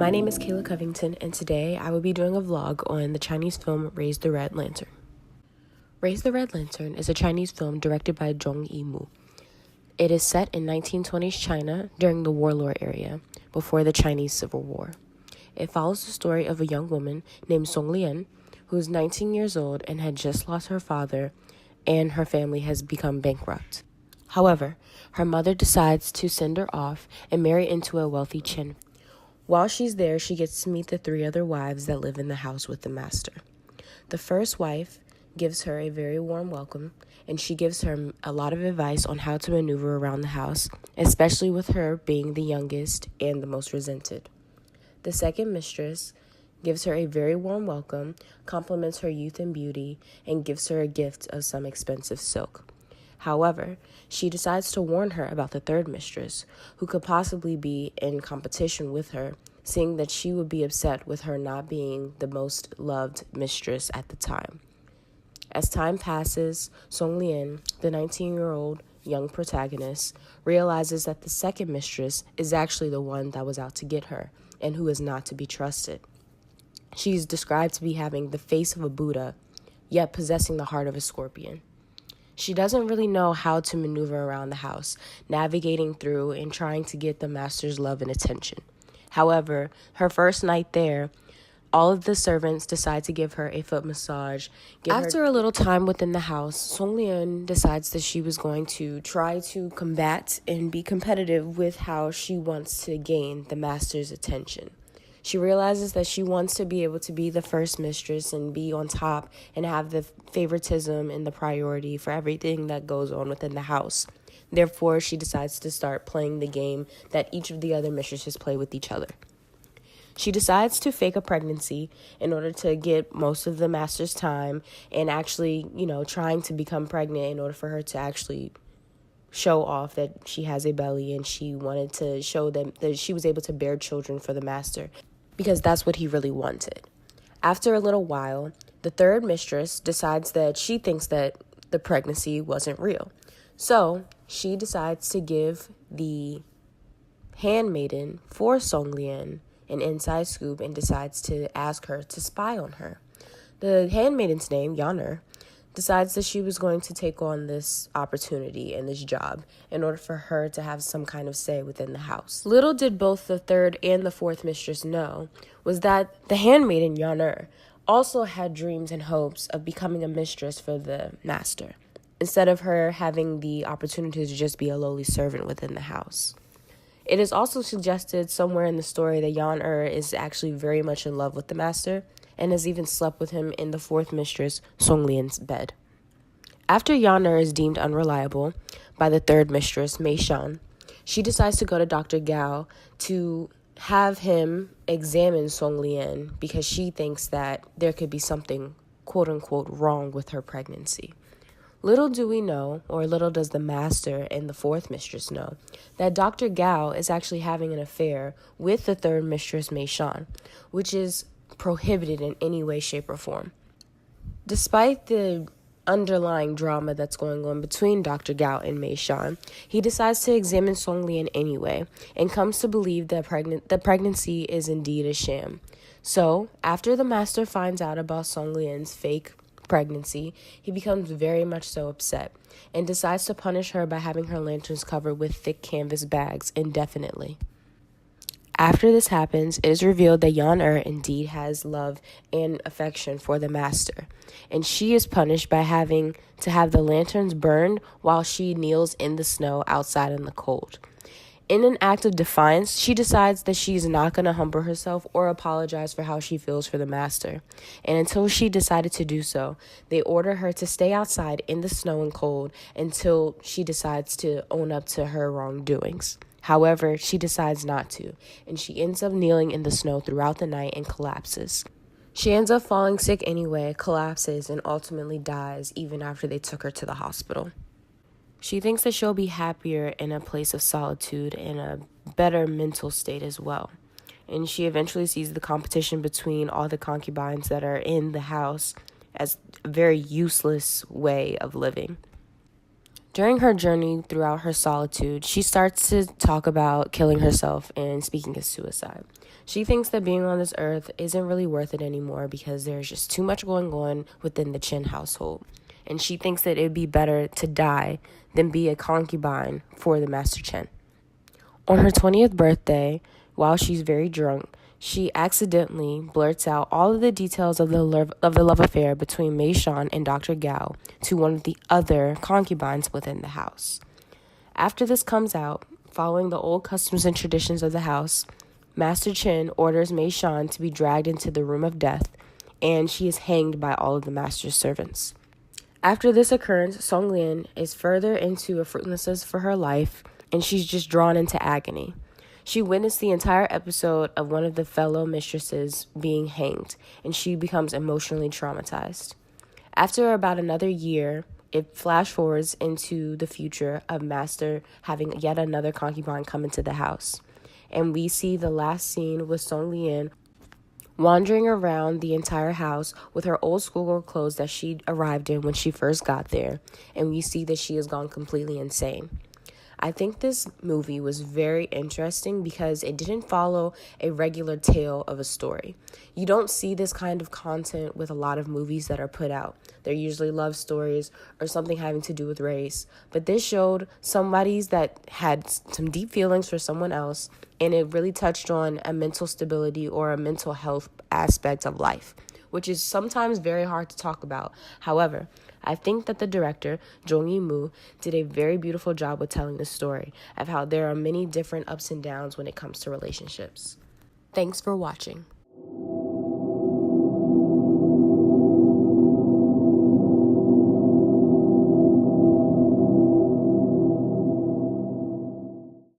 My name is Kayla Covington, and today I will be doing a vlog on the Chinese film Raise the Red Lantern. Raise the Red Lantern is a Chinese film directed by Zhong Yimou. It is set in 1920s China during the warlord era, before the Chinese Civil War. It follows the story of a young woman named Song Lian, who is 19 years old and had just lost her father, and her family has become bankrupt. However, her mother decides to send her off and marry into a wealthy Qin. While she's there, she gets to meet the 3 other wives that live in the house with the master. The first wife gives her a very warm welcome, and she gives her a lot of advice on how to maneuver around the house, especially with her being the youngest and the most resented. The second mistress gives her a very warm welcome, compliments her youth and beauty, and gives her a gift of some expensive silk. However, she decides to warn her about the third mistress, who could possibly be in competition with her, seeing that she would be upset with her not being the most loved mistress at the time. As time passes, Song Lian, the 19-year-old young protagonist, realizes that the second mistress is actually the one that was out to get her and who is not to be trusted. She's described to be having the face of a Buddha, yet possessing the heart of a scorpion. She doesn't really know how to maneuver around the house, navigating through and trying to get the master's love and attention. However, her first night there, all of the servants decide to give her a foot massage. After a little time within the house, Song Lian decides that she was going to try to combat and be competitive with how she wants to gain the master's attention. She realizes that she wants to be able to be the first mistress and be on top and have the favoritism and the priority for everything that goes on within the house. Therefore, she decides to start playing the game that each of the other mistresses play with each other. She decides to fake a pregnancy in order to get most of the master's time and actually, trying to become pregnant in order for her to actually show off that she has a belly, and she wanted to show them that she was able to bear children for the master, because that's what he really wanted. After a little while, the third mistress decides that she thinks that the pregnancy wasn't real. So she decides to give the handmaiden for Song Lian an inside scoop and decides to ask her to spy on her. The handmaiden's name, Yaner, decides that she was going to take on this opportunity and this job in order for her to have some kind of say within the house. Little did both the third and the fourth mistress know was that the handmaiden, Yaner, also had dreams and hopes of becoming a mistress for the master, instead of her having the opportunity to just be a lowly servant within the house. It is also suggested somewhere in the story that Yaner is actually very much in love with the master and has even slept with him in the fourth mistress, Song Lian's bed. After Yaner is deemed unreliable by the third mistress, Mei Shan, she decides to go to Dr. Gao to have him examine Song Lian because she thinks that there could be something quote-unquote wrong with her pregnancy. Little do we know, or little does the master and the fourth mistress know, that Dr. Gao is actually having an affair with the third mistress, Mei Shan, which is prohibited in any way, shape, or form. Despite the underlying drama that's going on between Dr. Gao and Mei Shan, he decides to examine Song Lian anyway and comes to believe that the pregnancy is indeed a sham. So, after the master finds out about Song Lian's fake pregnancy, he becomes very much so upset and decides to punish her by having her lanterns covered with thick canvas bags indefinitely. After this happens, it is revealed that Yaner indeed has love and affection for the master, and she is punished by having to have the lanterns burned while she kneels in the snow outside in the cold. In an act of defiance, she decides that she's not going to humble herself or apologize for how she feels for the master. And until she decided to do so, they order her to stay outside in the snow and cold until she decides to own up to her wrongdoings. However, she decides not to, and she ends up kneeling in the snow throughout the night and collapses. She ends up falling sick anyway, collapses, and ultimately dies even after they took her to the hospital. She thinks that she'll be happier in a place of solitude and a better mental state as well. And she eventually sees the competition between all the concubines that are in the house as a very useless way of living. During her journey throughout her solitude, she starts to talk about killing herself and speaking of suicide. She thinks that being on this earth isn't really worth it anymore because there's just too much going on within the Chen household. And she thinks that it'd be better to die than be a concubine for the Master Chen. On her 20th birthday, while she's very drunk, she accidentally blurts out all of the details of the love affair between Mei Shan and Dr. Gao to one of the other concubines within the house. After this comes out, following the old customs and traditions of the house, Master Chen orders Mei Shan to be dragged into the room of death, and she is hanged by all of the master's servants. After this occurrence, Song Lian is further into a fruitlessness for her life, and she's just drawn into agony. She witnessed the entire episode of one of the fellow mistresses being hanged, and she becomes emotionally traumatized. After about another year, it flash forwards into the future of Master having yet another concubine come into the house. And we see the last scene with Song Lian wandering around the entire house with her old schoolgirl clothes that she arrived in when she first got there. And we see that she has gone completely insane. I think this movie was very interesting because it didn't follow a regular tale of a story. You don't see this kind of content with a lot of movies that are put out. They're usually love stories or something having to do with race. But this showed somebody's that had some deep feelings for someone else, and it really touched on a mental stability or a mental health aspect of life, which is sometimes very hard to talk about. However, I think that the director, Zhong Yimou, did a very beautiful job with telling the story of how there are many different ups and downs when it comes to relationships. Thanks for watching.